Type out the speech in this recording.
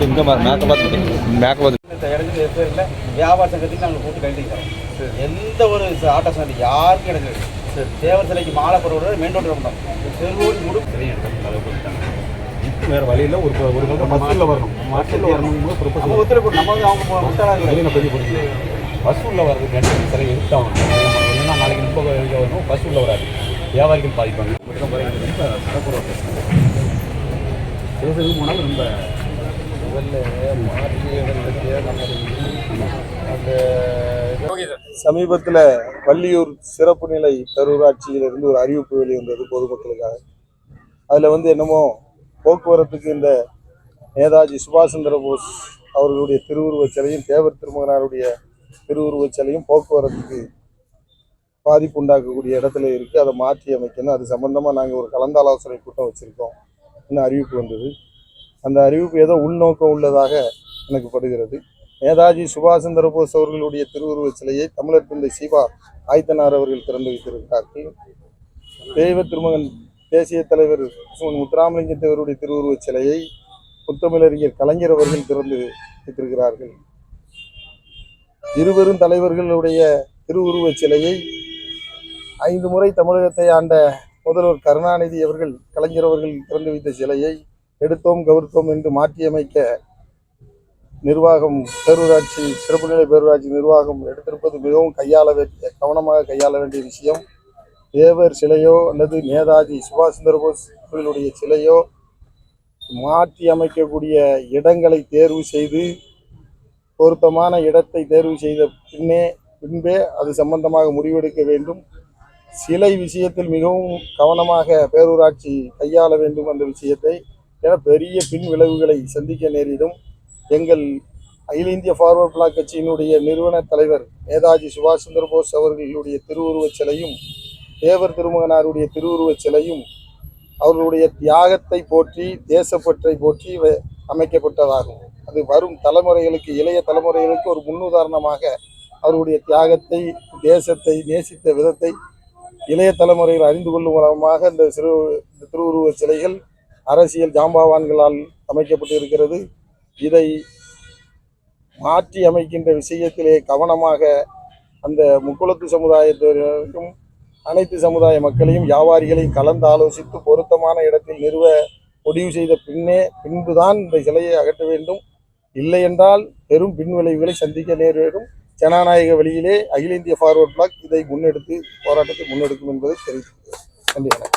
இங்கே மேக்கபாத் இடத்துல பேரில் வியாபார சங்கத்துக்கு நாங்கள் கூட்டு கழிக்கிறோம். எந்த ஒரு ஆட்டோ ஸ்டாண்டு யாருக்கும் இடங்கள் தேவர் சிலைக்கு மாலை போடுற மெயின் ரோட்டில் இருந்தோம். செல்வோடு முழு வேறு வழியில் ஒரு பஸ்ஸில் வரணும். பஸ்ஸில் வரணும்போது நம்ம ஒத்துழைப்பு நம்ம அவங்க முட்டாளாக வழியில் பெரிய போடுது. பஸ் உள்ள வர்றது கண்டிப்பாக சிலை எடுத்தாகணும். இல்லைன்னா நாளைக்கு ரொம்ப வரணும். பஸ் உள்ள வராது, வியாபாரிகள் பாதிப்பாங்க. ரொம்ப சிறப்பு சிவசேரி போனாலும் ரொம்ப சமீபத்தில் வள்ளியூர் சிறப்பு நிலை பேரூராட்சியிலிருந்து ஒரு அறிவிப்பு வெளிவந்தது பொதுமக்களுக்காக. அதில் என்னமோ போக்குவரத்துக்கு இந்த நேதாஜி சுபாஷ் சந்திர போஸ் அவர்களுடைய திருவுருவச் சிலையும் தேவர் திருமகனாருடைய திருவுருவச் சிலையும் போக்குவரத்துக்கு பாதிப்பு உண்டாக்கக்கூடிய இடத்துல இருக்குது. அதை மாற்றி அமைக்கணும். அது சம்பந்தமாக நாங்கள் ஒரு கலந்தாலோசனை கூட்டம் வச்சுருக்கோம். இன்னும் அறிவிப்பு வந்தது. அந்த அறிவிப்பு ஏதோ உள்நோக்கம் உள்ளதாக எனக்கு படுகிறது. நேதாஜி சுபாஷ் சந்திர போஸ் அவர்களுடைய திருவுருவச் சிலையை தமிழர் தந்தை சிவா ஆயத்தனார் அவர்கள் திறந்து வைத்திருக்கிறார்கள். தெய்வ திருமகன் தேசிய தலைவர் முத்துராமலிங்க தேவருடைய திருவுருவச் சிலையை முத்தமிழறிஞர் கலைஞர் அவர்கள் திறந்து வைத்திருக்கிறார்கள். இருவரும் தலைவர்களுடைய திருவுருவச் சிலையை 5 முறை தமிழகத்தை ஆண்ட முதல்வர் கருணாநிதி அவர்கள் கலைஞர் அவர்கள் திறந்து வைத்த சிலையை எடுத்தோம் கவுர்த்தோம் என்று மாற்றியமைக்க நிர்வாகம் பேரூராட்சி சிறப்பு நிலை பேரூராட்சி நிர்வாகம் எடுத்திருப்பது மிகவும் கவனமாக கையாள வேண்டிய விஷயம். தேவர் சிலையோ அல்லது நேதாஜி சுபாஷ் சந்திர போஸ் அவர்களுடைய சிலையோ மாற்றி அமைக்கக்கூடிய இடங்களை தேர்வு செய்து பொருத்தமான இடத்தை தேர்வு செய்த பின்பே அது சம்பந்தமாக முடிவெடுக்க வேண்டும். சிலை விஷயத்தில் மிகவும் கவனமாக பேரூராட்சி கையாள வேண்டும் அந்த விஷயத்தை. என பெரிய பின் விளைவுகளை சந்திக்க நேரிடும். எங்கள் அகில இந்திய ஃபார்வர்ட் பிளாக் கட்சியினுடைய நிறுவன தலைவர் நேதாஜி சுபாஷ் சந்திர போஸ் அவர்களுடைய திருவுருவச் சிலையும் தேவர் திருமகனாருடைய திருவுருவச் சிலையும் அவர்களுடைய தியாகத்தை போற்றி தேசப்பற்றை போற்றி அமைக்கப்பட்டதாகும். அது வரும் தலைமுறைகளுக்கு இளைய தலைமுறைகளுக்கு ஒரு முன்னுதாரணமாக அவருடைய தியாகத்தை தேசத்தை நேசித்த விதத்தை இளைய தலைமுறைகள் அறிந்து கொள்ளும் மூலமாக இந்த திருவுருவச் சிலைகள் அரசியல் ஜாம்பவான்களால் அமைக்கப்பட்டு இருக்கிறது. இதை மாற்றி அமைக்கின்ற விஷயத்திலே கவனமாக அந்த முக்குளத்து சமுதாயத்தினருக்கும் அனைத்து சமுதாய மக்களையும் வியாபாரிகளையும் கலந்து ஆலோசித்து பொருத்தமான இடத்தில் நிறுவ முடிவு செய்த பின்புதான் இந்த சிலையை அகற்ற வேண்டும். இல்லை என்றால் பெரும் பின்விளைவுகளை சந்திக்க நேரிடும். ஜனநாயக வழியிலே அகில இந்திய ஃபார்வர்ட் பிளாக் இதை போராட்டத்தை முன்னெடுக்கும் என்பதை தெரிவித்துள்ளது. நன்றி.